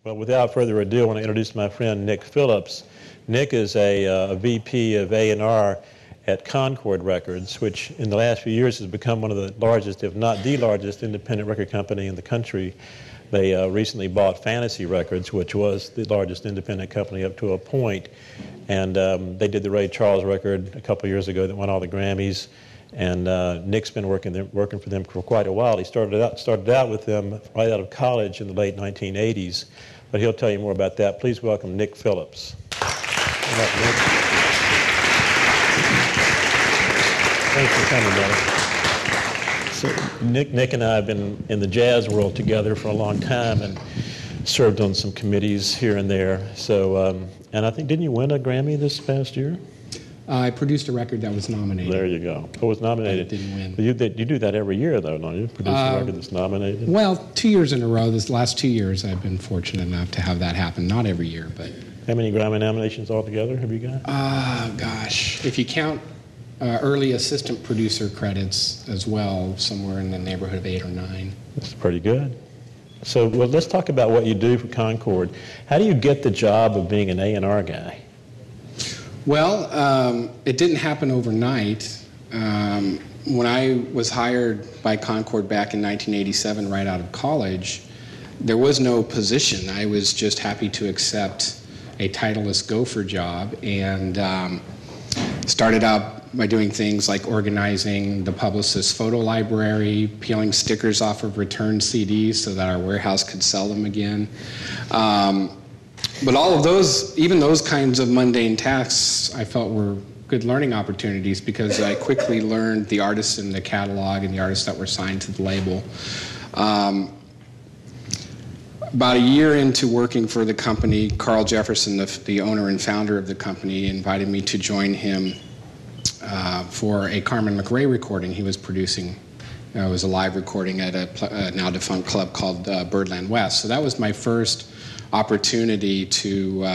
Well, without further ado, I want to introduce my friend Nick Phillips. Nick is a VP of A&R at Concord Records, which in the last few years has become one of the largest, if not the largest, independent record company in the country. They recently bought Fantasy Records, which was the largest independent company up to a point. And they did the Ray Charles record a couple years ago that won all the Grammys. And Nick's been working for them for quite a while. He started out with them right out of college in the late 1980s. But he'll tell you more about that. Please welcome Nick Phillips. Nick. Thanks for coming, brother. So Nick and I have been in the jazz world together for a long time and served on some committees here and there. So, and I think, didn't you win a Grammy this past year? I produced a record that was nominated. There you go. It was nominated. But it didn't win. But you do that every year, though, don't you? Produce a record that's nominated? Well, 2 years in a row. This last 2 years, I've been fortunate enough to have that happen. Not every year, but... How many Grammy nominations altogether have you got? Gosh. If you count early assistant producer credits as well, somewhere in the neighborhood of 8 or 9. That's pretty good. So, well, let's talk about what you do for Concord. How do you get the job of being an A&R guy? Well, it didn't happen overnight. When I was hired by Concord back in 1987, right out of college, there was no position. I was just happy to accept a titleless gopher job and started out by doing things like organizing the publicist's photo library, peeling stickers off of returned CDs so that our warehouse could sell them again. But all of those, even those kinds of mundane tasks, I felt were good learning opportunities because I quickly learned the artists in the catalog and the artists that were signed to the label. About a year into working for the company, Carl Jefferson, the owner and founder of the company, invited me to join him for a Carmen McRae recording he was producing. It was a live recording at a now defunct club called Birdland West. So that was my first opportunity to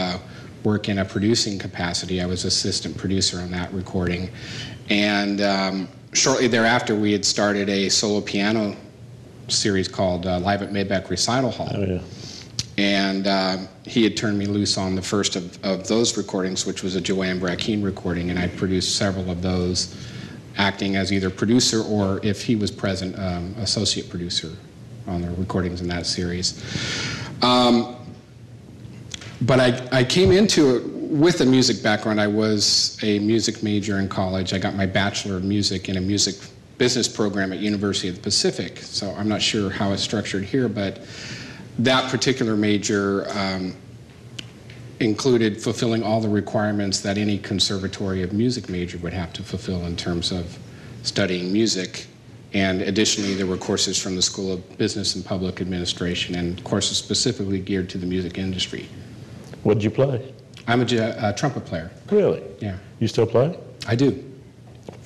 work in a producing capacity. I was assistant producer on that recording. And shortly thereafter, we had started a solo piano series called Live at Maybach Recital Hall. Oh, yeah. And he had turned me loose on the first of those recordings, which was a Joanne Brackeen recording, and I produced several of those, acting as either producer or, if he was present, associate producer on the recordings in that series. But I came into it with a music background. I was a music major in college. I got my Bachelor of Music in a music business program at University of the Pacific. So I'm not sure how it's structured here, but that particular major included fulfilling all the requirements that any conservatory of music major would have to fulfill in terms of studying music. And additionally, there were courses from the School of Business and Public Administration and courses specifically geared to the music industry. What did you play? I'm a trumpet player. Really? Yeah. You still play? I do.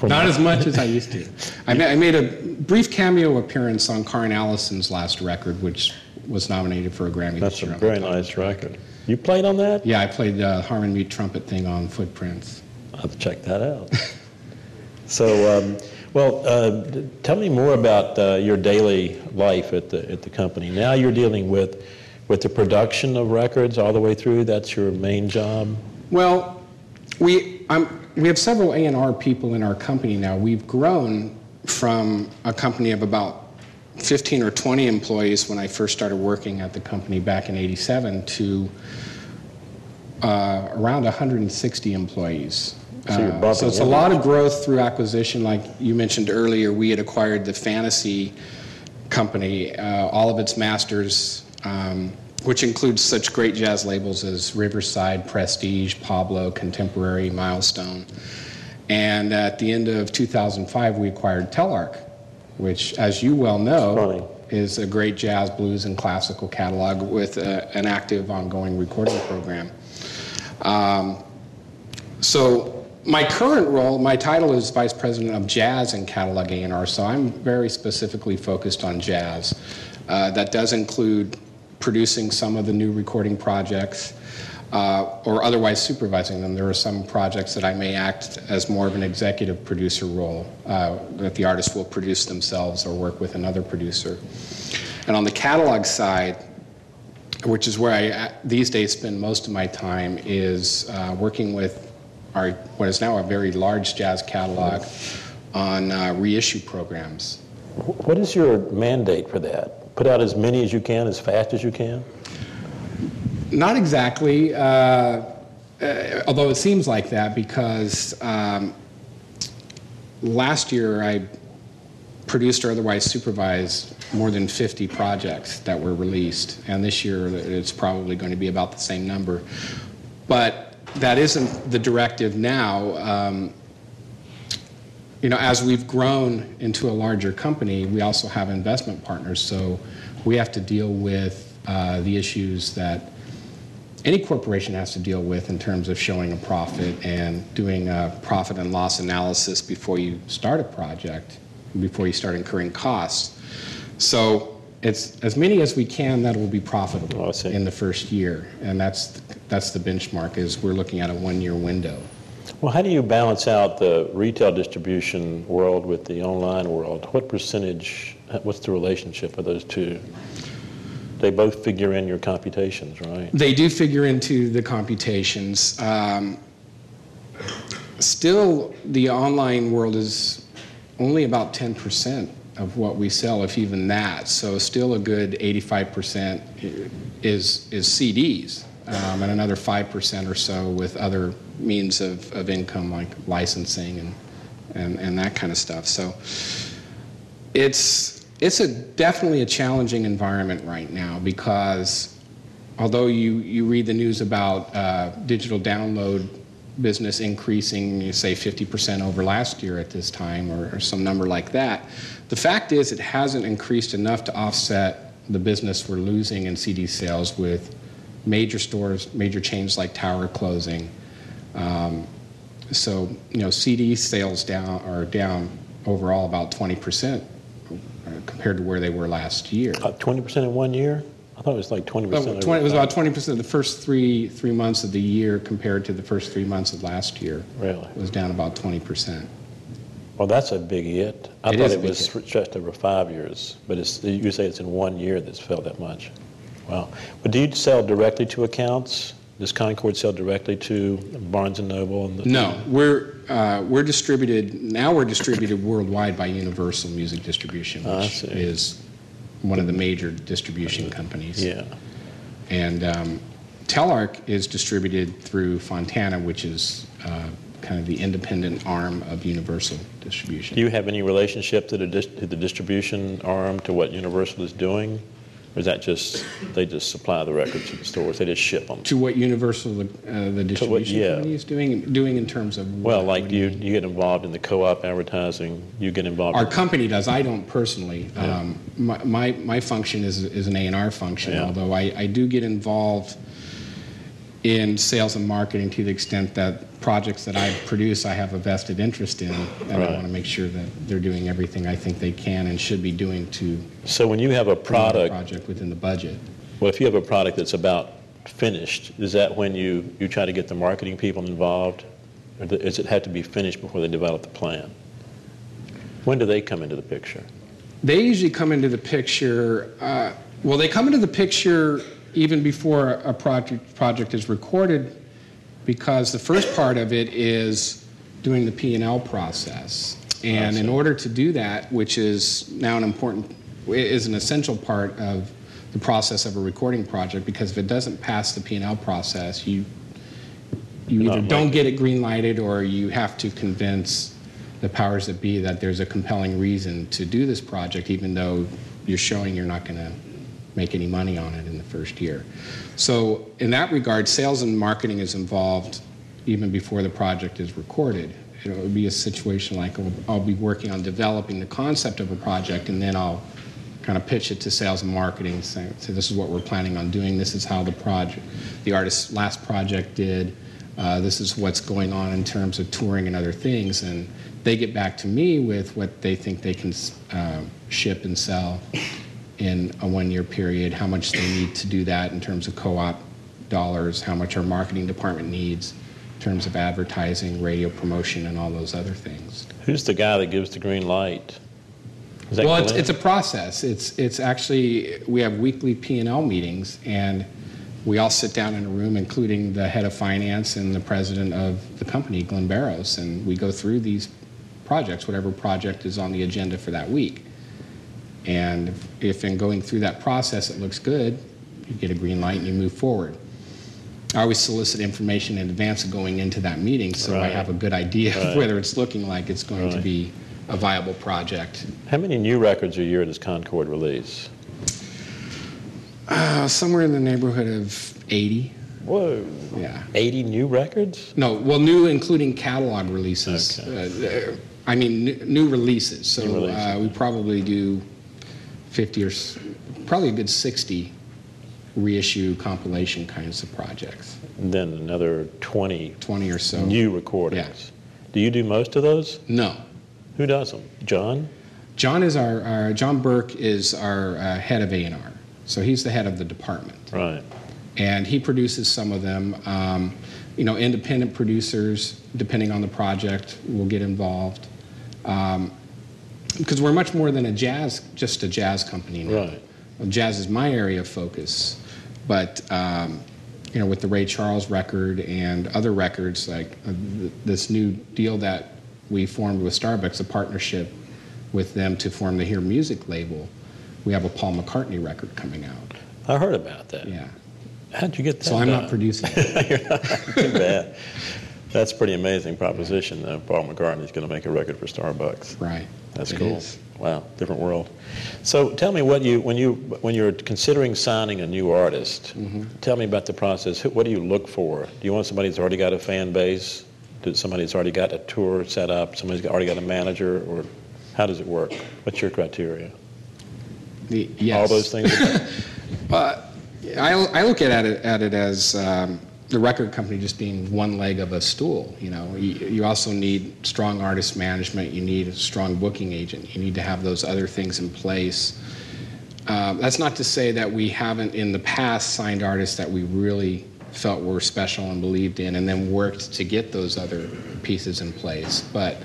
Not as much as I used to. I made a brief cameo appearance on Karin Allison's last record, which was nominated for a Grammy That's this year. a very nice record. You played on that? Yeah, I played the harmon mute trumpet thing on Footprints. I'll have to check that out. So, tell me more about your daily life at the company. Now you're dealing with the production of records all the way through. That's your main job? Well, we have several A&R people in our company now. We've grown from a company of about 15 or 20 employees when I first started working at the company back in '87 to around 160 employees. So it's a lot of growth through acquisition. Like you mentioned earlier, we had acquired the Fantasy company, all of its masters, which includes such great jazz labels as Riverside, Prestige, Pablo, Contemporary, Milestone. And at the end of 2005, we acquired Telarc, which, as you well know, is a great jazz, blues, and classical catalog with an active, ongoing recording program. So my current role, my title is Vice President of Jazz and Catalog A&R, so I'm very specifically focused on jazz. That does include producing some of the new recording projects, or otherwise supervising them. There are some projects that I may act as more of an executive producer role, that the artist will produce themselves or work with another producer. And on the catalog side, which is where I these days spend most of my time, is working with what is now a very large jazz catalog on reissue programs. What is your mandate for that? Put out as many as you can, as fast as you can? Not exactly, although it seems like that, because last year I produced or otherwise supervised more than 50 projects that were released, and this year it's probably going to be about the same number. But that isn't the directive now. As we've grown into a larger company, we also have investment partners, so we have to deal with the issues that any corporation has to deal with in terms of showing a profit and doing a profit and loss analysis before you start a project, before you start incurring costs. So it's as many as we can that will be profitable in the first year, and that's the benchmark, is we're looking at a 1-year window. Well, how do you balance out the retail distribution world with the online world? What percentage, what's the relationship of those two? They both figure in your computations, right? They do figure into the computations. Still, the online world is only about 10% of what we sell, if even that. So still a good 85% is CDs, and another 5% or so with other means of income like licensing and that kind of stuff. So it's definitely a challenging environment right now, because although you read the news about digital download business increasing, you say 50% over last year at this time, or some number like that, the fact is it hasn't increased enough to offset the business we're losing in CD sales with major stores, major chains like Tower closing. So CD sales are down overall about 20%. Compared to where they were last year. 20% in 1 year? I thought it was like 20%. It was about 20% the first three months of the year compared to the first 3 months of last year. Really? It was down about 20%. Well, that's a big hit. I thought it was stretched over 5 years, but you say it's in 1 year that's fell that much. Wow. But do you sell directly to accounts? Does Concord sell directly to Barnes & Noble? No, we're distributed, now we're distributed worldwide by Universal Music Distribution, which is one of the major distribution companies. Yeah. And Telarc is distributed through Fontana, which is kind of the independent arm of Universal Distribution. Do you have any relationship to the distribution arm to what Universal is doing? Or is that they just supply the records to the stores, they just ship them? To what Universal, the distribution company is doing in terms of what? Well, like you get involved in the co-op advertising, you get involved. Our company does, I don't personally. Yeah. My function is an A&R function, although I do get involved in sales and marketing to the extent that projects that I produce I have a vested interest in, and I want to make sure that they're doing everything I think they can and should be doing to. So when you have a project within the budget. Well, if you have a product that's about finished, is that when you try to get the marketing people involved, or does it have to be finished before they develop the plan? When do they come into the picture? They usually come into the picture. They come into the picture even before a project is recorded, because the first part of it is doing the P&L process. And in order to do that, which is now an essential part of the process of a recording project, because if it doesn't pass the P&L process, you either don't get it green-lighted, or you have to convince the powers that be that there's a compelling reason to do this project, even though you're showing you're not going to make any money on it in the first year. So in that regard, sales and marketing is involved even before the project is recorded. It would be a situation like I'll be working on developing the concept of a project, and then I'll kind of pitch it to sales and marketing, say this is what we're planning on doing, this is how the artist's last project did, this is what's going on in terms of touring and other things, and they get back to me with what they think they can ship and sell in a 1-year period, how much they need to do that in terms of co-op dollars, how much our marketing department needs in terms of advertising, radio promotion, and all those other things. Who's the guy that gives the green light? Is that Well, Glenn? it's a process. It's actually, we have weekly P&L meetings, and we all sit down in a room, including the head of finance and the president of the company, Glenn Barrows, and we go through these projects, whatever project is on the agenda for that week. And if in going through that process it looks good, you get a green light and you move forward. I always solicit information in advance of going into that meeting, so I have a good idea of whether it's looking like it's going to be a viable project. How many new records a year does Concord release? Somewhere in the neighborhood of 80. Whoa. Yeah. 80 new records? No, well, new including catalog releases. Okay. I mean, new releases. So New releases. we probably do 50 or probably a good 60 reissue compilation kinds of projects. And then another 20 or so. new recordings. Yeah. Do you do most of those? No. Who does them? John? John is John Burke is our head of A&R. So he's the head of the department. Right. And he produces some of them. Independent producers, depending on the project, will get involved. Because we're much more than just a jazz company now. Right. Well, jazz is my area of focus, but with the Ray Charles record and other records like this new deal that we formed with Starbucks, a partnership with them to form the Hear Music label, we have a Paul McCartney record coming out. I heard about that. Yeah. How'd you get that So I'm done? not producing it. You're not. Too bad. That's a pretty amazing proposition, though. Paul McCartney's going to make a record for Starbucks. Right. That's It cool. is. Wow, different world. So tell me when you're considering signing a new artist, tell me about the process. What do you look for? Do you want somebody that's already got a fan base? Somebody that's already got a tour set up? Somebody's already got a manager? Or how does it work? What's your criteria? Yes. All those things? I look at it as the record company just being one leg of a stool. You also need strong artist management. You need a strong booking agent. You need to have those other things in place. That's not to say that we haven't in the past signed artists that we really felt were special and believed in, and then worked to get those other pieces in place. But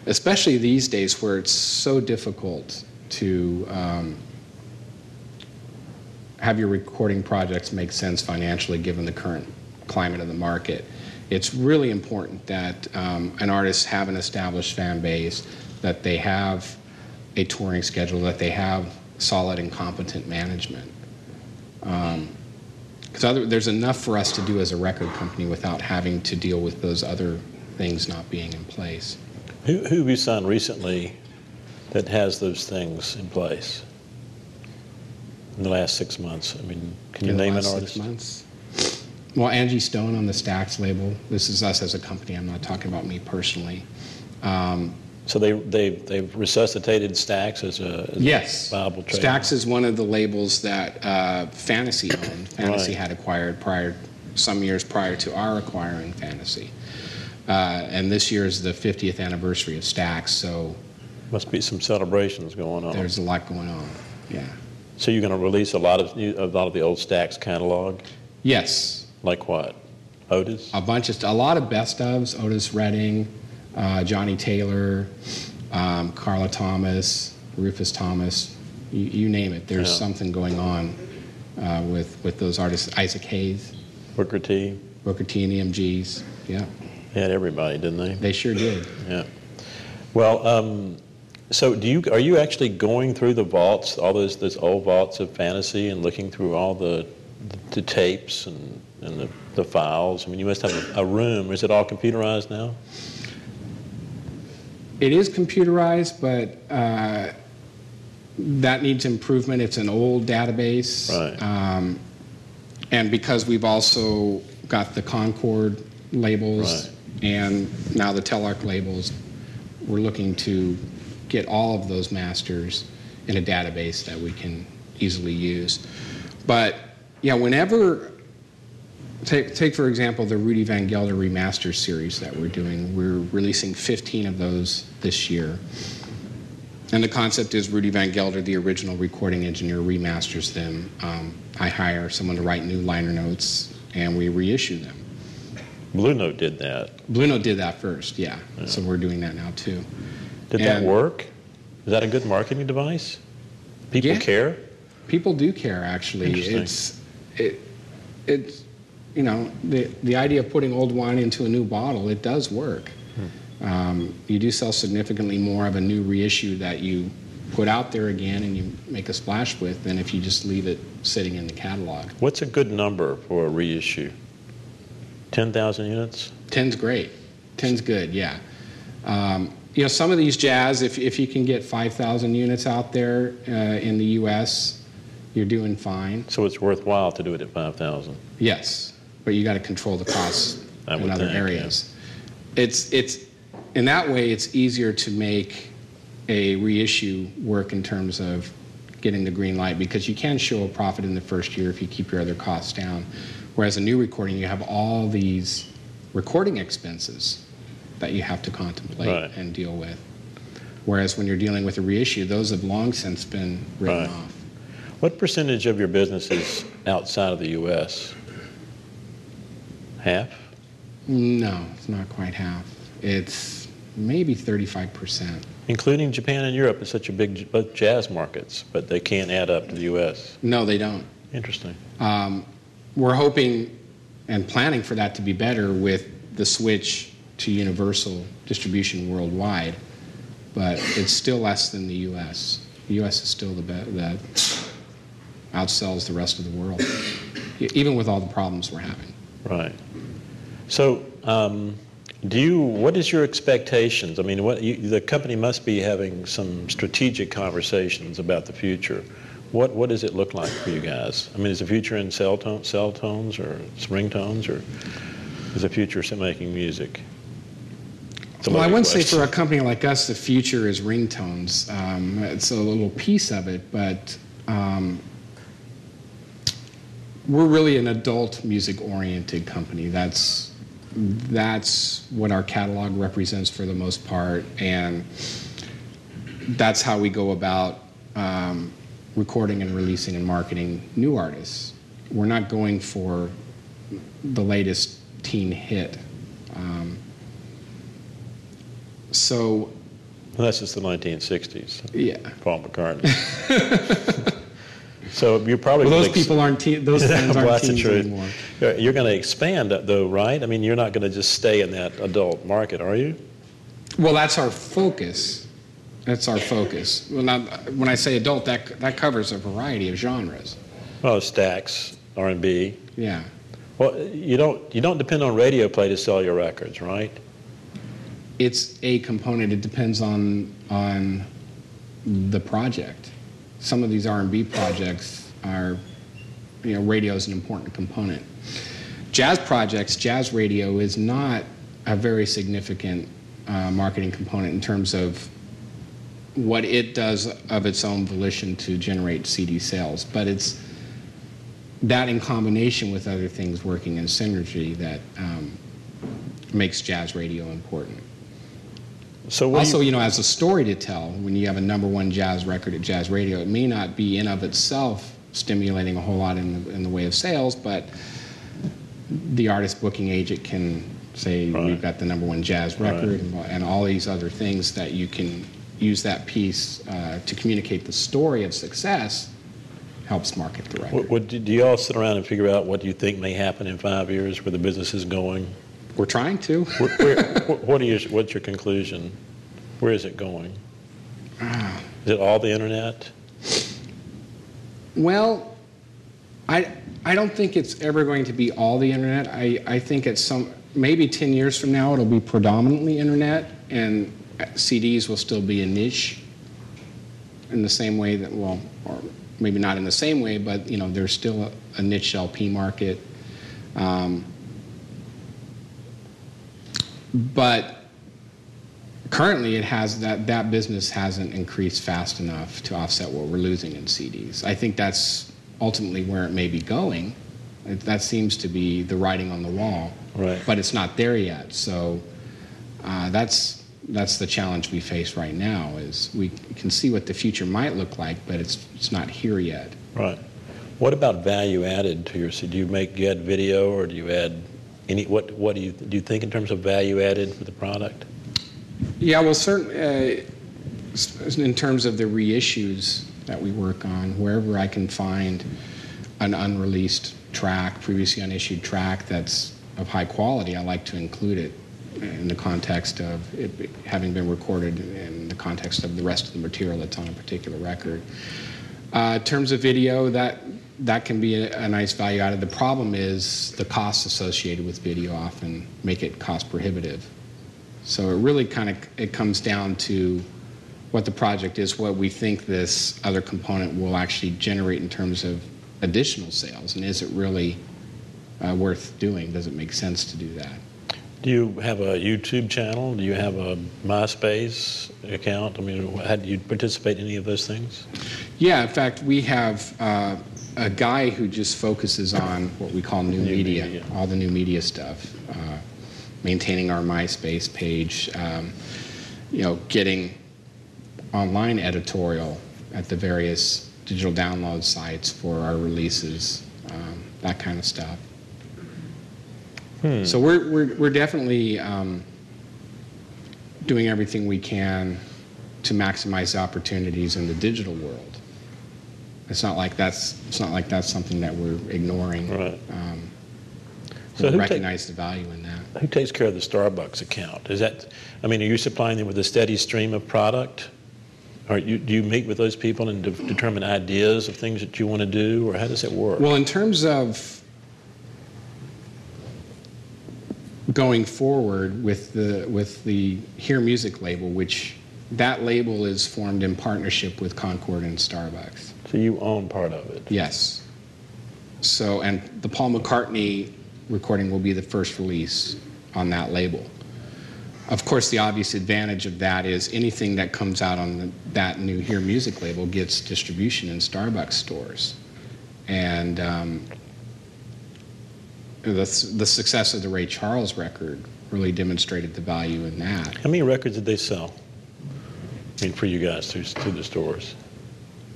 especially these days, where it's so difficult to have your recording projects make sense financially given the current climate of the market, it's really important that an artist have an established fan base, that they have a touring schedule, that they have solid and competent management. Because there's enough for us to do as a record company without having to deal with those other things not being in place. Who have you signed recently that has those things in place in the last 6 months? I mean, can you name an artist? 6 months? Well, Angie Stone on the Stax label. This is us as a company. I'm not talking about me personally. So they've resuscitated Stax as a viable trade. Stax is one of the labels that Fantasy owned. Fantasy had acquired some years prior to our acquiring Fantasy. And this year is the 50th anniversary of Stax, so must be some celebrations going on. There's a lot going on. Yeah. So you're going to release a lot of the old Stax catalog? Yes. Like what? Otis? A lot of best ofs. Otis Redding, Johnny Taylor, Carla Thomas, Rufus Thomas. You name it. There's something going on with those artists. Isaac Hayes, Booker T and the MGs. Yeah. They had everybody, didn't they? They sure did. Yeah. Well, so are you actually going through the vaults, all those old vaults of Fantasy, and looking through all the tapes and the files? I mean, you must have a room. Is it all computerized now? It is computerized, but that needs improvement. It's an old database. Right. And because we've also got the Concord labels and now the Telarc labels, we're looking to get all of those masters in a database that we can easily use. But yeah, whenever, take for example the Rudy Van Gelder remaster series that we're doing. We're releasing 15 of those this year. And the concept is Rudy Van Gelder, the original recording engineer, remasters them. I hire someone to write new liner notes, and we reissue them. Blue Note did that. Blue Note did that first, yeah. So we're doing that now too. Did that work? Is that a good marketing device? People Yeah. care? People do care, actually. It's you know, the idea of putting old wine into a new bottle, it does work. You do sell significantly more of a new reissue that you put out there again and you make a splash with than if you just leave it sitting in the catalog. What's a good number for a reissue? 10,000 units? 10's great. 10's good, yeah. You know, some of these jazz, if you can get 5,000 units out there in the U.S., you're doing fine. So it's worthwhile to do it at 5,000? Yes, but you got to control the costs in other areas. Yeah. It's in that way, it's easier to make a reissue work in terms of getting the green light, because you can show a profit in the first year if you keep your other costs down. Whereas a new recording, you have all these recording expenses that you have to contemplate and deal with. Whereas when you're dealing with a reissue, those have long since been written off. What percentage of your business is outside of the U.S.? Half? No, it's not quite half. It's maybe 35%. Including Japan and Europe, it's such a big both jazz markets, but they can't add up to the U.S. No, they don't. Interesting. We're hoping and planning for that to be better with the switch to universal distribution worldwide, but it's still less than the U.S. The U.S. is still that outsells the rest of the world, even with all the problems we're having. Right. So, what is your expectations? I mean, the company must be having some strategic conversations about the future. What does it look like for you guys? I mean, is the future in cell tones or ringtones, or is the future making music? Well, I wouldn't say for a company like us the future is ringtones. It's a little piece of it, but we're really an adult music-oriented company. That's what our catalog represents for the most part, and that's how we go about recording and releasing and marketing new artists. We're not going for the latest teen hit. Well, that's just the 1960s. Yeah. Paul McCartney. So you're probably those people aren't those fans aren't teens anymore. You're going to expand, though, right? I mean, you're not going to just stay in that adult market, are you? Well, that's our focus. That's our focus. Well, now, when I say adult, that covers a variety of genres. Well, Stax, R&B. Yeah. Well, you don't depend on radio play to sell your records, right? It's a component. It depends on the project. Some of these R&B projects are, radio is an important component. Jazz projects, jazz radio is not a very significant marketing component in terms of what it does of its own volition to generate CD sales, but it's that in combination with other things working in synergy that makes jazz radio important. So also, as a story to tell, when you have a #1 jazz record at jazz radio, it may not be in of itself stimulating a whole lot in the way of sales, but the artist booking agent can say, we've got the #1 jazz record and all these other things that you can use that piece to communicate the story of success, helps market the record. Do you all sit around and figure out what you think may happen in 5 years, where the business is going? We're trying to. What's your conclusion? Where is it going? Is it all the internet? Well, I don't think it's ever going to be all the internet. I think maybe 10 years from now it'll be predominantly internet, and CDs will still be a niche in the same way that, or maybe not in the same way, but there's still a niche LP market. But currently, it has that business hasn't increased fast enough to offset what we're losing in CDs. I think that's ultimately where it may be going. That seems to be the writing on the wall, but it's not there yet. So that's the challenge we face right now. Is we can see what the future might look like, but it's not here yet. Right. What about value added to your CD? Do you add video, or do you add what do you think in terms of value added for the product? Yeah, well, certainly in terms of the reissues that we work on, wherever I can find an unreleased track, previously unissued track that's of high quality, I like to include it in the context of it having been recorded in the context of the rest of the material that's on a particular record. In terms of video, that can be a nice value added. The problem is the costs associated with video often make it cost prohibitive. So it really it comes down to what the project is, what we think this other component will actually generate in terms of additional sales, and is it really worth doing? Does it make sense to do that? Do you have a YouTube channel? Do you have a MySpace account? I mean, how do you participate in any of those things? Yeah, in fact, we have a guy who just focuses on what we call new media, all the new media stuff, maintaining our MySpace page, getting online editorial at the various digital download sites for our releases, that kind of stuff. So we're definitely doing everything we can to maximize the opportunities in the digital world. It's not like that's something that we're ignoring. Right. So we recognize the value in that. Who takes care of the Starbucks account? Are you supplying them with a steady stream of product? Or do you meet with those people and determine ideas of things that you want to do, or how does it work? Well, in terms of going forward with the Hear Music label, which that label is formed in partnership with Concord and Starbucks. So you own part of it? Yes. So, and the Paul McCartney recording will be the first release on that label. Of course, the obvious advantage of that is anything that comes out on that new Hear Music label gets distribution in Starbucks stores. And the success of the Ray Charles record really demonstrated the value in that. How many records did they sell? For you guys through the stores?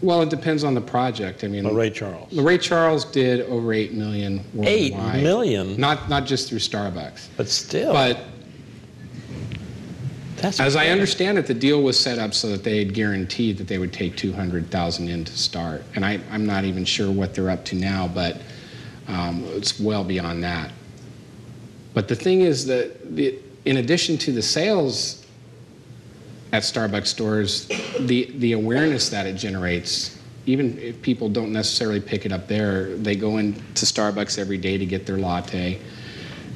Well, it depends on the project. Ray Charles. The Ray Charles did over 8 million worldwide. 8 million? Not just through Starbucks. But still. But as I understand it, the deal was set up so that they had guaranteed that they would take 200,000 in to start. And I'm not even sure what they're up to now, but it's well beyond that. But the thing is that in addition to the sales at Starbucks stores, the awareness that it generates, even if people don't necessarily pick it up there, they go into Starbucks every day to get their latte.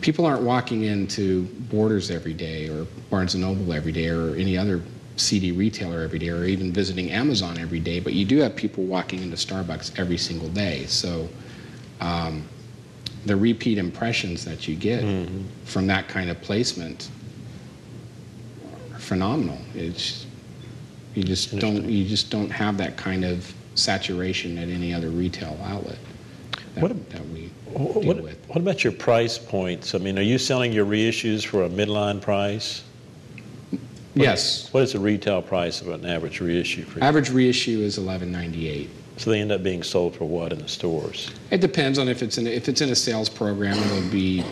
People aren't walking into Borders every day or Barnes & Noble every day or any other CD retailer every day or even visiting Amazon every day, but you do have people walking into Starbucks every single day. So the repeat impressions that you get from that kind of placement are phenomenal. You just don't have that kind of saturation at any other retail outlet that we deal with. What about your price points? Are you selling your reissues for a midline price? Yes. What is the retail price of an average reissue for you? Average reissue is $11.98. So they end up being sold for what in the stores? It depends on if it's in a sales program, it'll be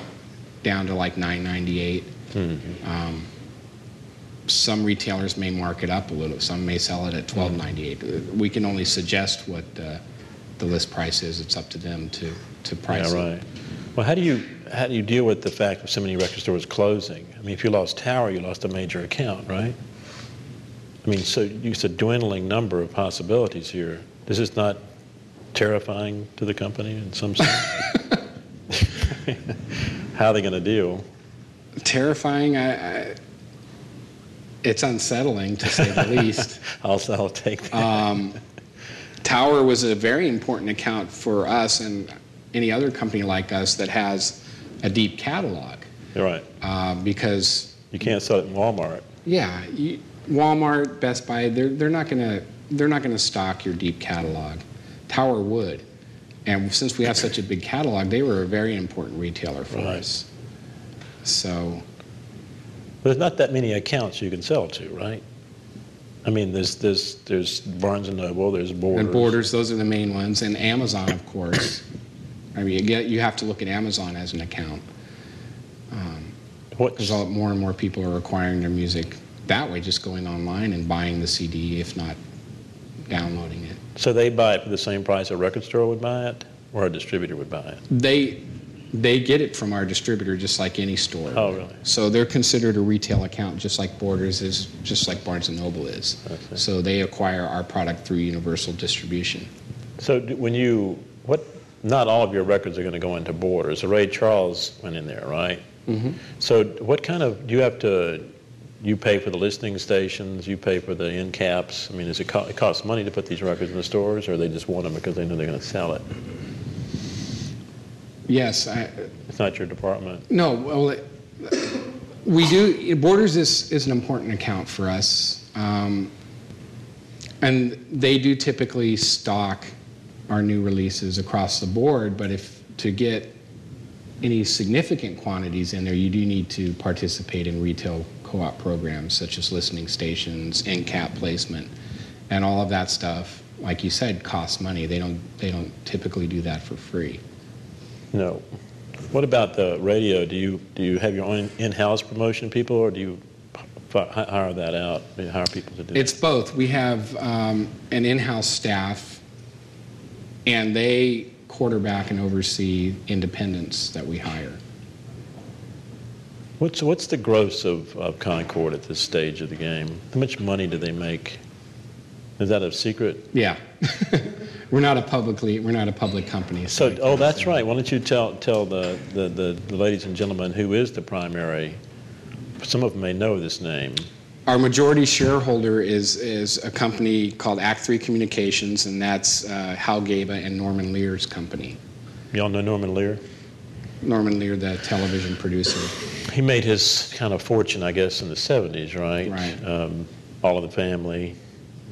down to like $9.98. Some retailers may mark it up a little. Some may sell it at $12.98. We can only suggest what the list price is. It's up to them to price it. Yeah, right. Well, how do you deal with the fact of so many record stores closing? If you lost Tower, you lost a major account, right? So it's a dwindling number of possibilities here. Is this not terrifying to the company in some sense? How are they going to deal? Terrifying? It's unsettling, to say the least. I'll take that. Tower was a very important account for us and any other company like us that has a deep catalog. You're right. Because you can't sell it in Walmart. Yeah, Walmart, Best Buy, they're not going to stock your deep catalog. Tower would, and since we have such a big catalog, they were a very important retailer for us. So. There's not that many accounts you can sell to, right? There's Barnes & Noble, there's Borders. And Borders, those are the main ones. And Amazon, of course. You have to look at Amazon as an account. Because more and more people are acquiring their music that way, just going online and buying the CD, if not downloading it. So they buy it for the same price a record store would buy it, or a distributor would buy it? They get it from our distributor just like any store. Oh, really? So they're considered a retail account just like Borders is, just like Barnes & Noble is. So they acquire our product through universal distribution. So not all of your records are going to go into Borders. So Ray Charles went in there, right? Mm-hmm. So what kind of, you pay for the listening stations, you pay for the end caps? I mean, it costs money to put these records in the stores, or they just want them because they know they're going to sell it? Yes. It's not your department? No, well, we do. Borders is an important account for us. And they do typically stock our new releases across the board, but to get any significant quantities in there, you do need to participate in retail co-op programs such as listening stations, end cap placement, and all of that stuff, like you said, costs money. They don't typically do that for free. No. What about the radio? Do you have your own in-house promotion people, or do you hire that out? Hire people to do It's both. We have an in-house staff, and they quarterback and oversee independents that we hire. What's the gross of Concord at this stage of the game? How much money do they make? Is that a secret? Yeah. We're not a public company. So that's right. Why don't you tell the ladies and gentlemen who is the primary? Some of them may know this name. Our majority shareholder is a company called Act 3 Communications, and that's Hal Gaba and Norman Lear's company. Y'all know Norman Lear? Norman Lear, the television producer. He made his kind of fortune, I guess, in the 70s, right? Right. All in the Family,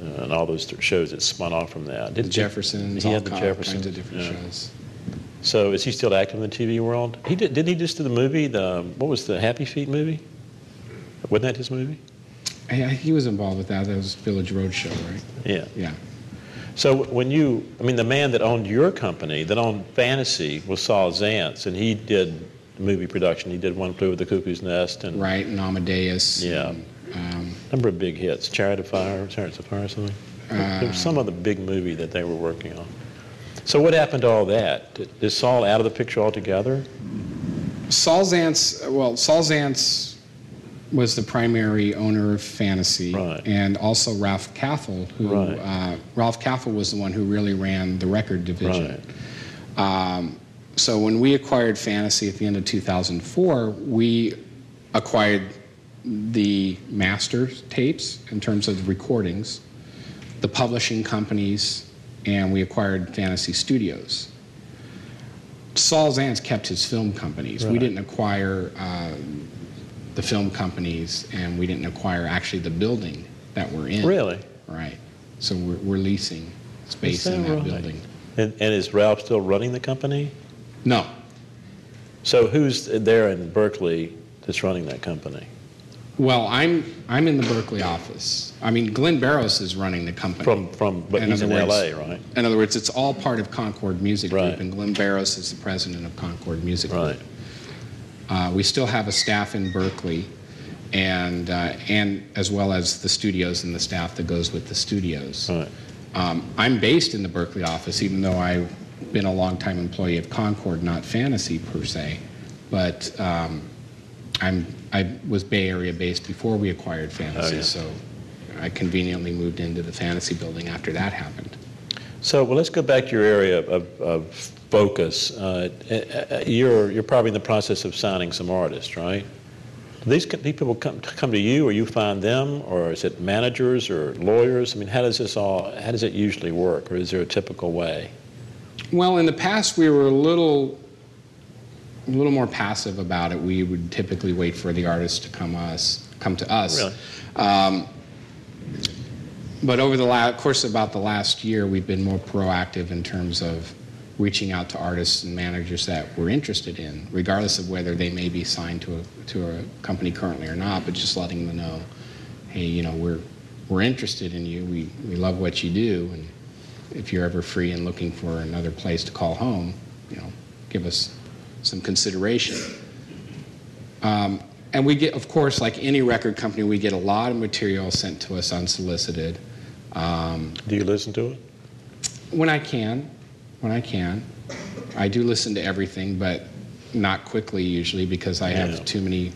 and all those shows that spun off from that. The Jeffersons, he all had the Jeffersons, kinds of different shows. So is he still active in the TV world? Didn't he just do the movie, what was the Happy Feet movie? Wasn't that his movie? He was involved with that. That was Village Roadshow, right? Yeah. Yeah. So the man that owned your company, that owned Fantasy, was Saul Zaentz, and he did movie production. He did One Flew Over the Cuckoo's Nest. Right, and Amadeus. Yeah. Number of big hits. Chariots of Fire or something? There was some other big movie that they were working on. So what happened to all that? Is Saul out of the picture altogether? Saul Zaentz was the primary owner of Fantasy, right. And also Ralph Kaffel, who right. Ralph Kaffel was the one who really ran the record division. Right. So when we acquired Fantasy at the end of 2004, we acquired the master tapes in terms of the recordings, the publishing companies, and we acquired Fantasy Studios. Saul Zaentz kept his film companies. Right. We didn't acquire the film companies, and we didn't acquire actually the building that we're in. Really? Right. So we're leasing space in that building. And is Ralph still running the company? No. So who's there in Berkeley that's running that company? Well, I'm in the Berkeley office. I mean, Glenn Barrows is running the company. But he's in L.A., right? In other words, it's all part of Concord Music Right. Group, and Glenn Barrows is the president of Concord Music Group. Right. We still have a staff in Berkeley, and as well as the studios and the staff that goes with the studios. Right. I'm based in the Berkeley office, even though I've been a longtime employee of Concord, not Fantasy per se, but I was Bay Area based before we acquired Fantasy, yeah. So I conveniently moved into the Fantasy building after that happened. So, let's go back to your area of focus. You're probably in the process of signing some artists, right? Do these people come to you, or you find them, or is it managers or lawyers? I mean, how does it usually work, or is there a typical way? Well, in the past, we were a little more passive about it. We would typically wait for the artists to come to us. Really? But over the course of about the last year, we've been more proactive in terms of reaching out to artists and managers that we're interested in, regardless of whether they may be signed to a company currently or not, but just letting them know, hey, we're interested in you. We love what you do, and if you're ever free and looking for another place to call home, give us some consideration. And we get, of course, like any record company, we get a lot of material sent to us unsolicited. Do you listen to it? When I can. I do listen to everything, but not quickly usually, because I have too many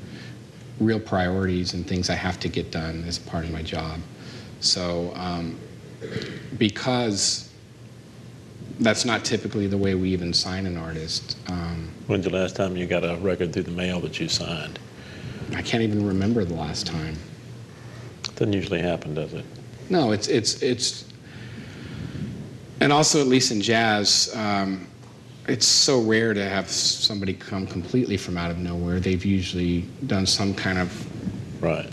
real priorities and things I have to get done as part of my job. So because that's not typically the way we even sign an artist. When's the last time you got a record through the mail that you signed? I can't even remember the last time. Doesn't usually happen, does it? No, it's and also, at least in jazz, it's so rare to have somebody come completely from out of nowhere. They've usually done some kind of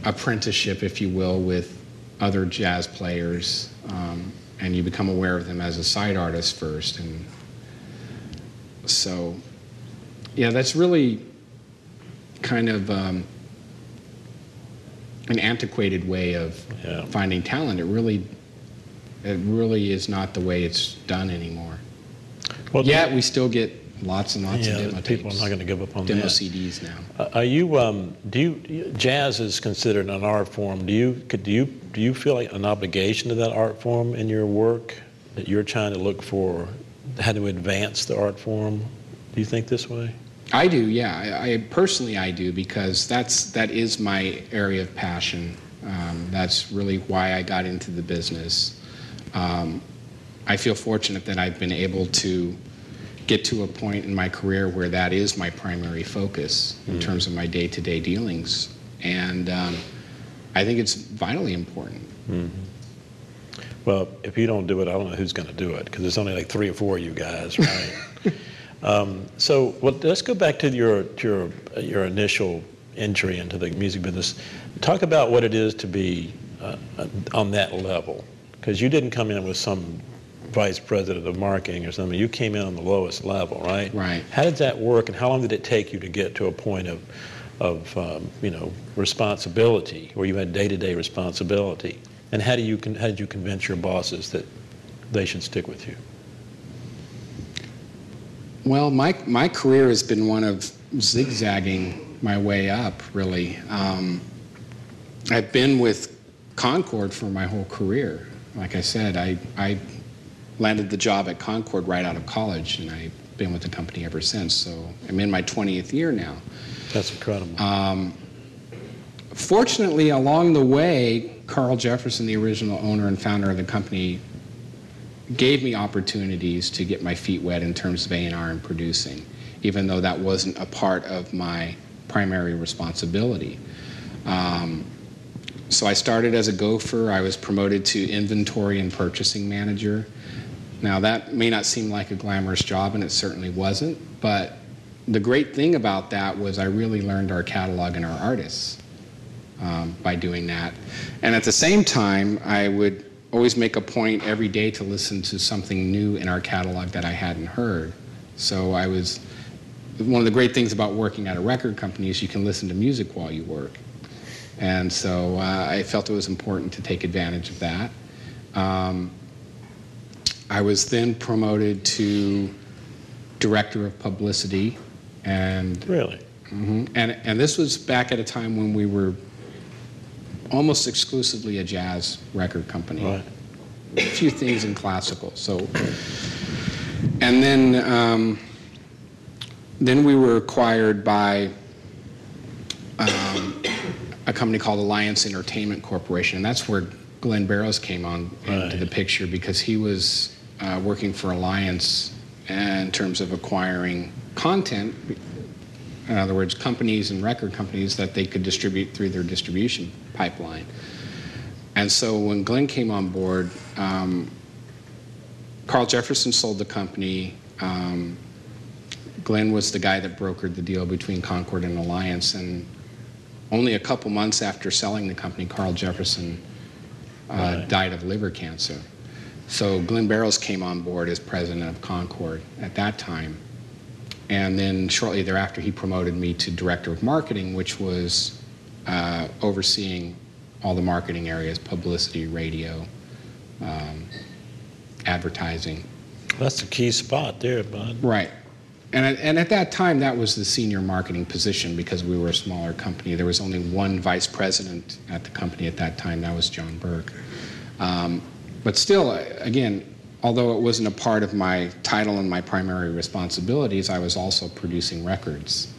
apprenticeship, if you will, with other jazz players, and you become aware of them as a side artist first. And so, yeah, that's really kind of an antiquated way of finding talent. It really is not the way it's done anymore. Well, yet we still get lots and lots of demo tapes. People are not going to give up on demo that. CDs now. Are you? Jazz is considered an art form. Do you feel like an obligation to that art form in your work, that you're trying to look for how to advance the art form? Do you think this way? I do, yeah. I personally do, because that is my area of passion. That's really why I got into the business. I feel fortunate that I've been able to get to a point in my career where that is my primary focus in terms of my day-to-day dealings. And I think it's vitally important. Mm-hmm. Well, if you don't do it, I don't know who's going to do it, because there's only like 3 or 4 of you guys, right? So let's go back to your initial entry into the music business. Talk about what it is to be on that level, because you didn't come in with some vice president of marketing or something. You came in on the lowest level, right? Right. How did that work, and how long did it take you to get to a point of responsibility, where you had day-to-day responsibility? And how did you convince your bosses that they should stick with you? Well, my career has been one of zigzagging my way up, really. I've been with Concord for my whole career. Like I said, I landed the job at Concord right out of college, and I've been with the company ever since. So I'm in my 20th year now. That's incredible. Fortunately, along the way, Carl Jefferson, the original owner and founder of the company, gave me opportunities to get my feet wet in terms of A&R and producing, even though that wasn't a part of my primary responsibility. So I started as a gopher. I was promoted to inventory and purchasing manager. Now, that may not seem like a glamorous job, and it certainly wasn't, but the great thing about that was I really learned our catalog and our artists by doing that. And at the same time, I would always make a point every day to listen to something new in our catalog that I hadn't heard. So one of the great things about working at a record company is you can listen to music while you work. And so I felt it was important to take advantage of that. I was then promoted to director of publicity. And really? Mm-hmm, and this was back at a time when we were almost exclusively a jazz record company. Right. A few things in classical. So, and then we were acquired by a company called Alliance Entertainment Corporation, and that's where Glenn Barrows came on into the picture, because he was working for Alliance in terms of acquiring content. In other words, companies and record companies that they could distribute through their distribution pipeline. And so when Glenn came on board, Carl Jefferson sold the company. Glenn was the guy that brokered the deal between Concord and Alliance, and only a couple months after selling the company, Carl Jefferson died of liver cancer. So Glenn Barrows came on board as president of Concord at that time. And then shortly thereafter, he promoted me to director of marketing, which was overseeing all the marketing areas: publicity, radio, advertising. That's the key spot there, bud. Right. And at that time, that was the senior marketing position because we were a smaller company. There was only one vice president at the company at that time. That was John Burke. But still, again, although it wasn't a part of my title and my primary responsibilities, I was also producing records.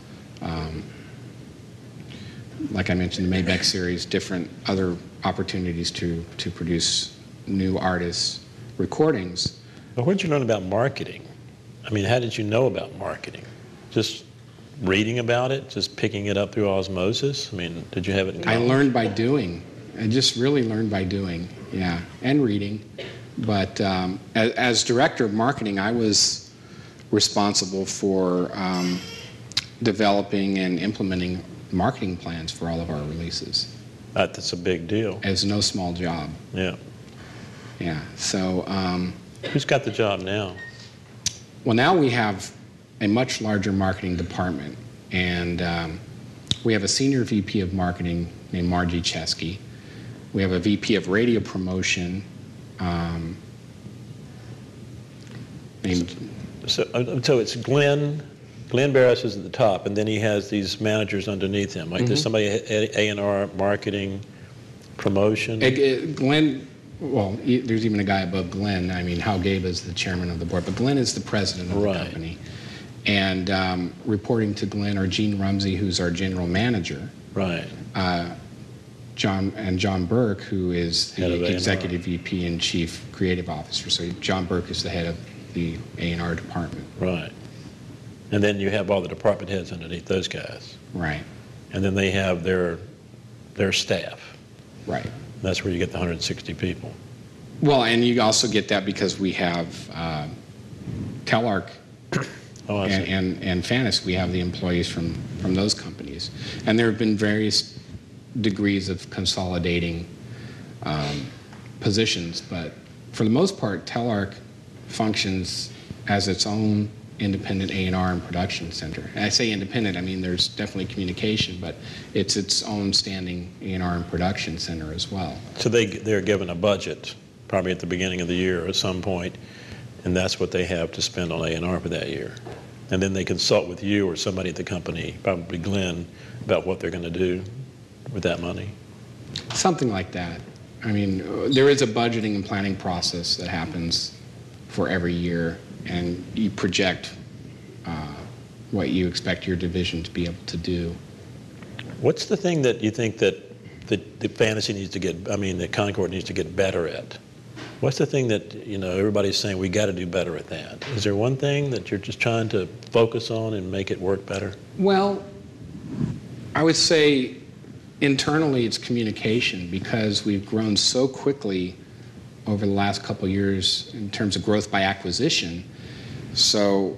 Like I mentioned, the Maybach series, different other opportunities to produce new artists' recordings. But where did you learn about marketing? I mean, how did you know about marketing? Just reading about it? Just picking it up through osmosis? I mean, did you have it in college? I learned by doing. I just really learned by doing, yeah, and reading. But as director of marketing, I was responsible for developing and implementing marketing plans for all of our releases. That's a big deal. It's no small job. Yeah. Yeah, so... who's got the job now? Well, now we have a much larger marketing department, and we have a senior VP of marketing named Margie Chesky. We have a VP of radio promotion named... So it's Glenn Barris is at the top, and then he has these managers underneath him. Like there's somebody at A&R, marketing, promotion. Glenn... Well, there's even a guy above Glenn. I mean, Hal Gabe is the chairman of the board, but Glenn is the president of the company. And reporting to Glenn are Gene Rumsey, who's our general manager. Right. John Burke, who is the executive VP and chief creative officer. So John Burke is the head of the A&R department. Right. And then you have all the department heads underneath those guys. Right. And then they have their staff. Right. That's where you get the 160 people. Well, and you also get that because we have Telarc and Fanis. We have the employees from those companies. And there have been various degrees of consolidating positions, but for the most part, Telarc functions as its own independent A&R and production center. And I say independent, I mean there's definitely communication, but it's its own standing A&R and production center as well. So they're given a budget, probably at the beginning of the year or at some point, and that's what they have to spend on A&R for that year. And then they consult with you or somebody at the company, probably Glenn, about what they're going to do with that money. Something like that. I mean, there is a budgeting and planning process that happens for every year, and you project what you expect your division to be able to do. What's the thing that you think that the Fantasy needs to get, that Concord needs to get better at? What's the thing that, everybody's saying we got to do better at that? Is there one thing that you're just trying to focus on and make it work better? Well, I would say internally it's communication, because we've grown so quickly over the last couple of years in terms of growth by acquisition. So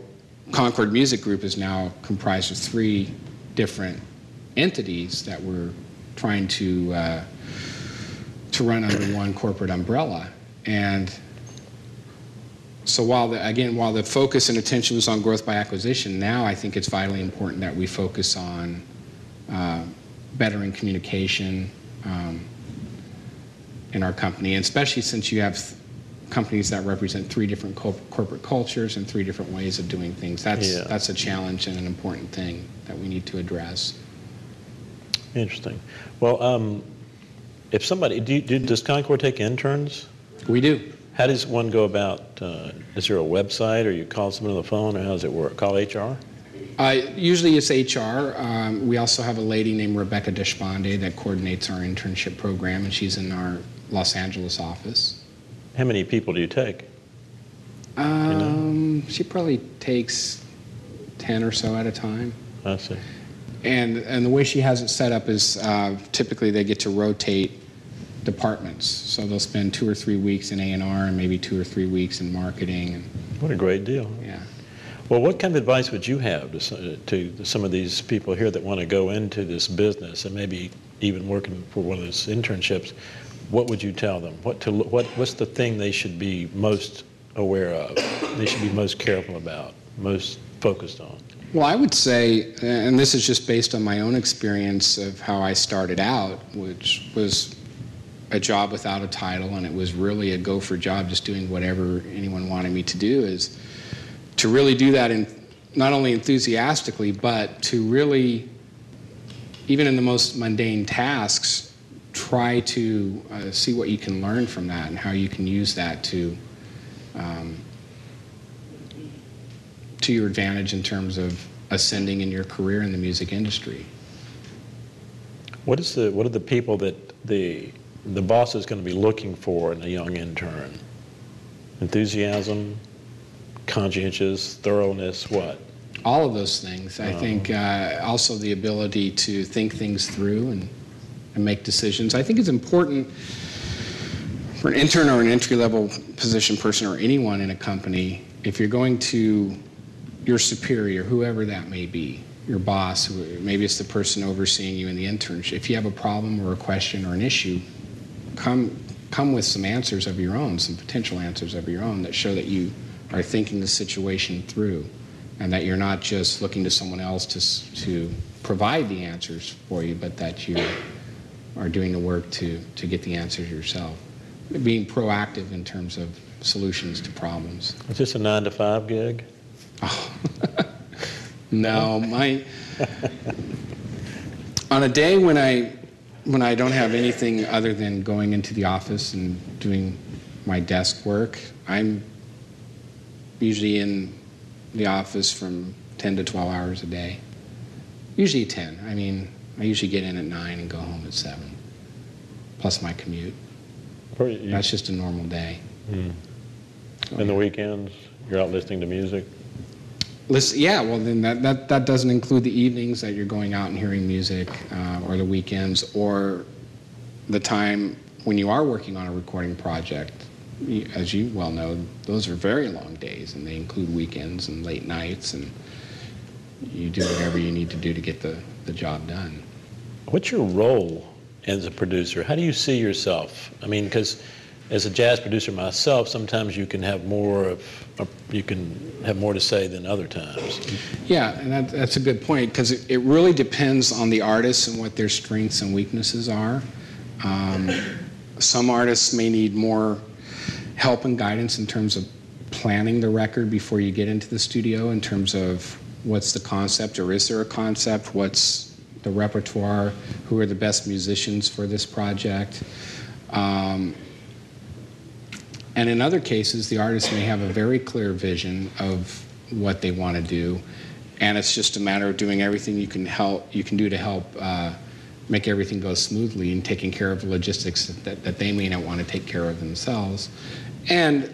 Concord Music Group is now comprised of 3 different entities that we're trying to run under one corporate umbrella. And so while the focus and attention was on growth by acquisition, now I think it's vitally important that we focus on bettering communication in our company, and especially since you have companies that represent 3 different corporate cultures and 3 different ways of doing things. That's a challenge and an important thing that we need to address. Interesting. Well, if somebody, does Concord take interns? We do. How does one go about, is there a website, or you call someone on the phone, or how does it work? Call HR? Usually it's HR. We also have a lady named Rebecca Deshpande that coordinates our internship program, and she's in our Los Angeles office. How many people do you take? She probably takes 10 or so at a time. I see. And the way she has it set up is typically they get to rotate departments. So they'll spend 2 or 3 weeks in A&R and maybe 2 or 3 weeks in marketing. What a great deal. Yeah. Well, what kind of advice would you have to some of these people here that want to go into this business and maybe even working for one of those internships? What would you tell them? What's the thing they should be most aware of, they should be most careful about, most focused on? Well, I would say, and this is just based on my own experience of how I started out, which was a job without a title, and it was really a gopher job, just doing whatever anyone wanted me to do, is to really do that not only enthusiastically, but to really, even in the most mundane tasks, try to see what you can learn from that and how you can use that to your advantage in terms of ascending in your career in the music industry. What are the people that the boss is going to be looking for in a young intern? Enthusiasm, conscientious, thoroughness, what? All of those things. I think also the ability to think things through and make decisions. I think it's important for an intern or an entry-level position person or anyone in a company, if you're going to your superior, whoever that may be, your boss, maybe it's the person overseeing you in the internship, if you have a problem or a question or an issue, come with some answers of your own, some potential answers of your own that show that you are thinking the situation through and that you're not just looking to someone else to provide the answers for you, but that you are doing the work to get the answers yourself. Being proactive in terms of solutions to problems. Is this a 9-to-5 gig? Oh. No, on a day when I don't have anything other than going into the office and doing my desk work, I'm usually in the office from 10 to 12 hours a day. Usually 10. I mean, I usually get in at 9 and go home at 7, plus my commute. That's just a normal day. And the weekends, you're out listening to music? Yeah, well then that doesn't include the evenings that you're going out and hearing music, or the weekends, or the time when you are working on a recording project. As you well know, those are very long days, and they include weekends and late nights, and you do whatever you need to do to get the job done. What's your role as a producer? How do you see yourself? I mean, because as a jazz producer myself, sometimes you can have more to say than other times. Yeah, and that's a good point, because it really depends on the artist and what their strengths and weaknesses are. Some artists may need more help and guidance in terms of planning the record before you get into the studio, in terms of what's the concept, or is there a concept, what's the repertoire, who are the best musicians for this project. And in other cases, the artist may have a very clear vision of what they want to do, and it's just a matter of doing everything you can do to help make everything go smoothly, and taking care of the logistics that they may not want to take care of themselves. And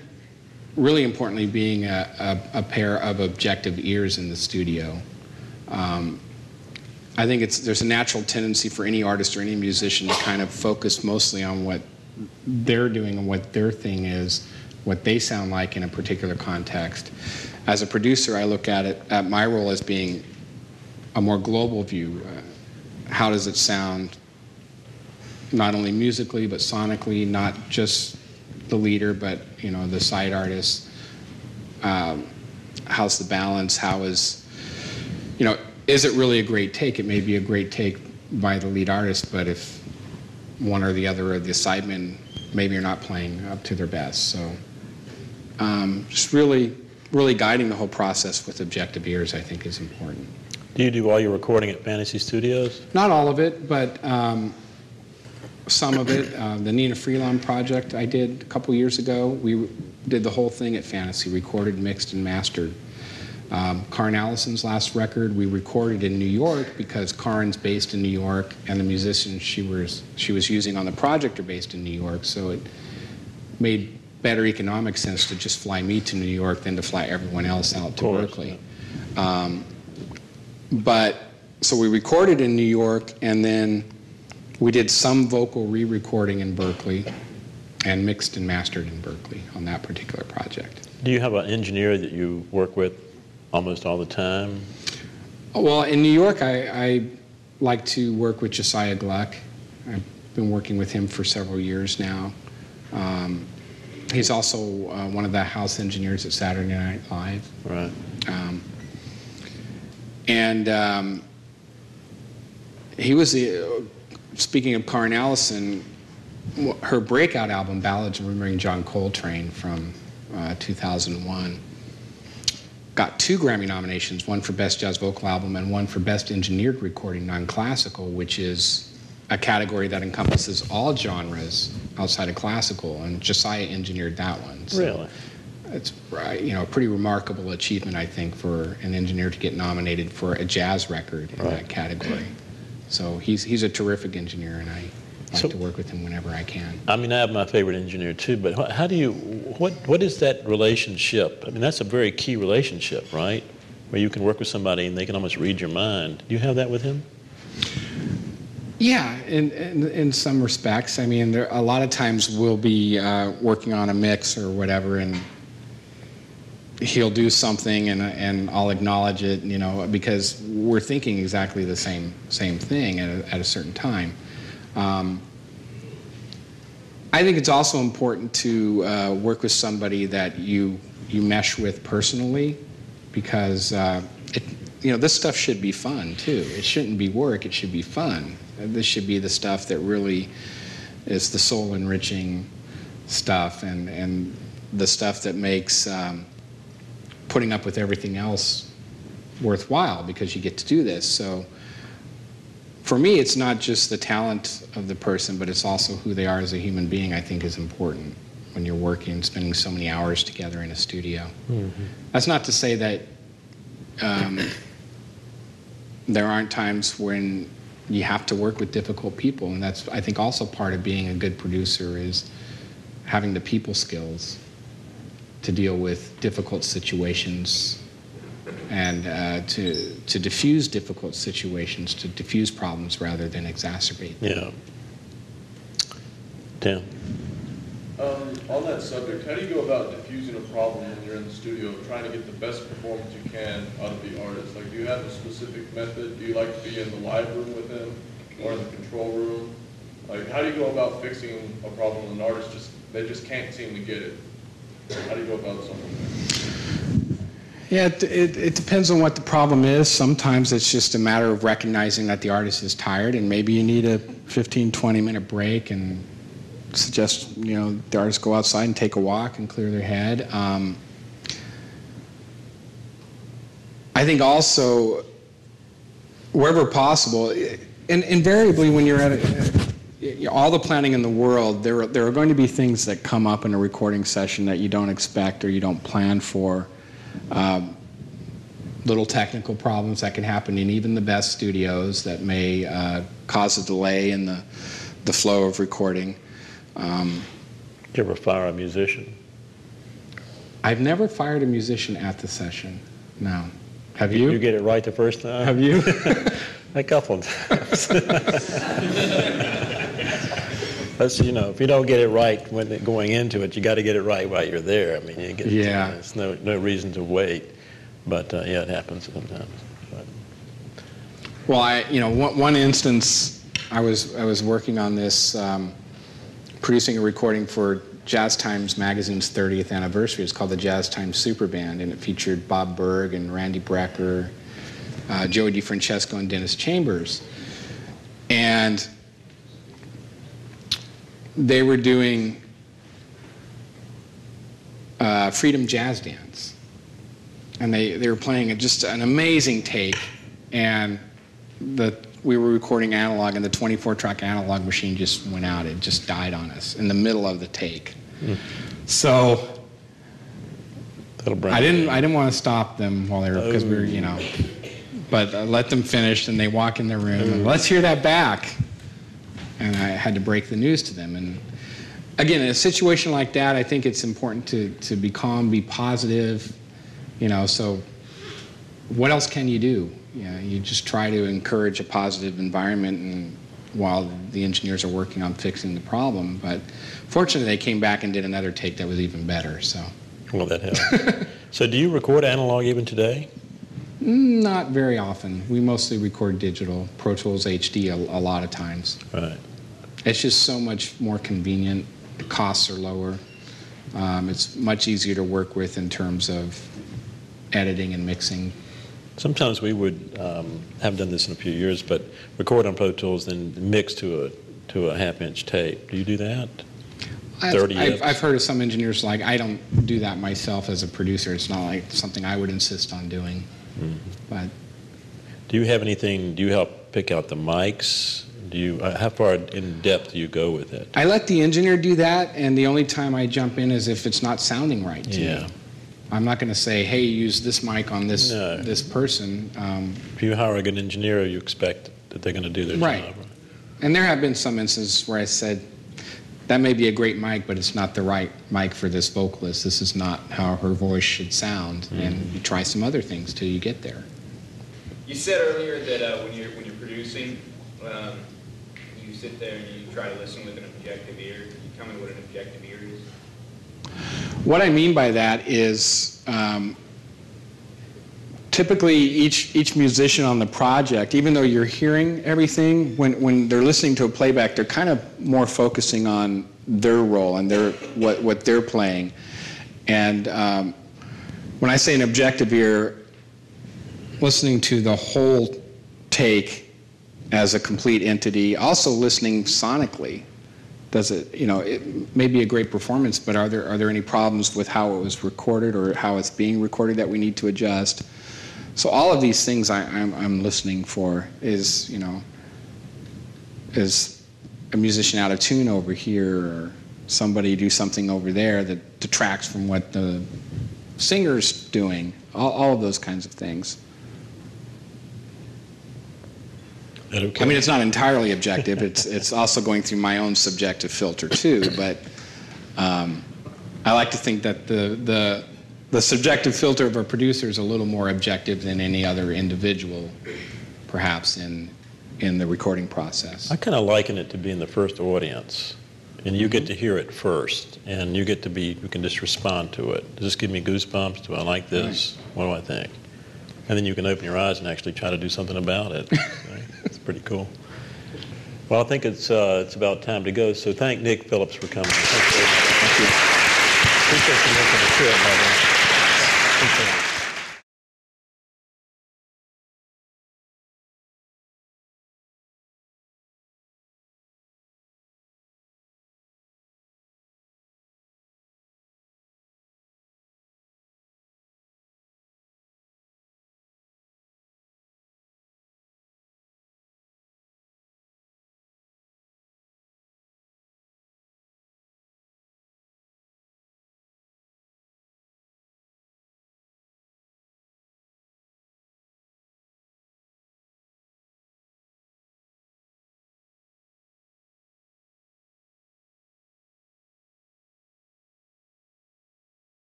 really importantly, being a pair of objective ears in the studio. I think there's a natural tendency for any artist or any musician to kind of focus mostly on what they're doing and what their thing is, what they sound like in a particular context. As a producer, I look at my role as being a more global view. How does it sound, not only musically but sonically, not just the leader but the side artists? How's the balance? How is it really a great take? It may be a great take by the lead artist, but if one or the other of the sidemen maybe are not playing up to their best. So just really guiding the whole process with objective ears, I think, is important. Do you do all your recording at Fantasy Studios? Not all of it, but some of it. The Nina Freelon project I did a couple years ago, we did the whole thing at Fantasy, recorded, mixed, and mastered. Karin Allison's last record we recorded in New York, because Karin's based in New York and the musicians she was using on the project are based in New York, so it made better economic sense to just fly me to New York than to fly everyone else out to Berkeley. But so we recorded in New York, and then we did some vocal re-recording in Berkeley and mixed and mastered in Berkeley on that particular project. Do you have an engineer that you work with almost all the time? Well, in New York, I like to work with Josiah Gluck. I've been working with him for several years now. He's also one of the house engineers at Saturday Night Live. Right. He was speaking of Karin Allison, her breakout album, Ballads Remembering John Coltrane, from 2001, got 2 Grammy nominations, one for Best Jazz Vocal Album and one for Best Engineered Recording Non-Classical, which is a category that encompasses all genres outside of classical, and Josiah engineered that one. So Really? it's a pretty remarkable achievement, I think, for an engineer to get nominated for a jazz record in that category. So he's a terrific engineer, and I like to work with him whenever I can. I mean, I have my favorite engineer too, but what is that relationship? I mean, that's a very key relationship, right? Where you can work with somebody and they can almost read your mind. Do you have that with him? Yeah, in some respects. I mean, a lot of times we'll be working on a mix or whatever, and he'll do something, and I'll acknowledge it, because we're thinking exactly the same thing at a certain time. I think it's also important to work with somebody that you mesh with personally, because this stuff should be fun too. It shouldn't be work. It should be fun. This should be the stuff that really is the soul enriching stuff, and the stuff that makes putting up with everything else worthwhile, because you get to do this. So for me, it's not just the talent of the person, but it's also who they are as a human being, I think, is important when you're working, spending so many hours together in a studio. Mm-hmm. That's not to say that there aren't times when you have to work with difficult people, and that's, I think, also part of being a good producer, is having the people skills to deal with difficult situations and to diffuse difficult situations, to diffuse problems rather than exacerbate them. Yeah. Tim? On that subject, how do you go about diffusing a problem when you're in the studio, trying to get the best performance you can out of the artist? Like, do you have a specific method? Do you like to be in the live room with them or in the control room? Like, how do you go about fixing a problem when an artist they just can't seem to get it? How do you go about something? Yeah, it depends on what the problem is. Sometimes it's just a matter of recognizing that the artist is tired, and maybe you need a 15, 20-minute break, and suggest the artist go outside and take a walk and clear their head. I think also, wherever possible, and invariably when you're at all the planning in the world, there are going to be things that come up in a recording session that you don't expect or you don't plan for. Little technical problems that can happen in even the best studios that may cause a delay in the flow of recording. Did you ever fire a musician? I've never fired a musician at the session, no. Have you? You get it right the first time? Have you? A couple of times. That's, if you don't get it right when going into it, you got to get it right while you're there. I mean, there's no reason to wait. But yeah, it happens sometimes. But. Well, one instance, I was working on this, producing a recording for Jazz Times Magazine's 30th anniversary. It's called the Jazz Times Super Band, and it featured Bob Berg and Randy Brecker, Joey DeFrancesco, and Dennis Chambers. And they were doing Freedom Jazz Dance. And they were playing just an amazing take, and we were recording analog, and the 24-track analog machine just went out. It just died on us in the middle of the take. Mm. So I didn't want to stop them while they were, because we were, but I let them finish, and they walk in their room, and let's hear that back. And I had to break the news to them. And again, in a situation like that, I think it's important to be calm, be positive. So what else can you do? You just try to encourage a positive environment, and while the engineers are working on fixing the problem. But fortunately, they came back and did another take that was even better. So. Well, that helps. So do you record analog even today? Not very often. We mostly record digital, Pro Tools HD a lot of times. Right. It's just so much more convenient. The costs are lower. It's much easier to work with in terms of editing and mixing. Sometimes we would have done this in a few years, but record on Pro Tools, then mix to a half-inch tape. Do you do that? I've heard of some engineers like, I don't do that myself as a producer. It's not like something I would insist on doing. Mm-hmm. But do you have anything? Do you help pick out the mics? Do you? How far in depth do you go with it? I let the engineer do that, and the only time I jump in is if it's not sounding right to me. I'm not going to say, "Hey, use this mic on this this person." If you hire a good engineer, you expect that they're going to do their job. Right. And there have been some instances where I said, "That may be a great mic, but it's not the right mic for this vocalist. This is not how her voice should sound." Mm-hmm. And you try some other things till you get there. You said earlier that when you're producing, you sit there and you try to listen with an objective ear. Can you tell me what an objective ear is? What I mean by that is typically each musician on the project, even though you're hearing everything, when they're listening to a playback, they're kind of more focusing on their role and what they're playing. And when I say an objective ear, listening to the whole take as a complete entity, also listening sonically. Does it, it may be a great performance, but are there any problems with how it was recorded or how it's being recorded that we need to adjust? So all of these things I'm listening for is, is a musician out of tune over here, or somebody do something over there that detracts from what the singer's doing. All of those kinds of things. Okay. I mean, it's not entirely objective. It's also going through my own subjective filter too. But I like to think that the subjective filter of a producer is a little more objective than any other individual, perhaps in the recording process. I kind of liken it to being the first audience, and you get to hear it first, and you can just respond to it. Does this give me goosebumps? Do I like this? Right. What do I think? And then you can open your eyes and actually try to do something about it. Right? It's pretty cool. Well, I think it's about time to go. So thank Nick Phillips for coming. Thank you. Appreciate you making the trip, by the way. Appreciate it.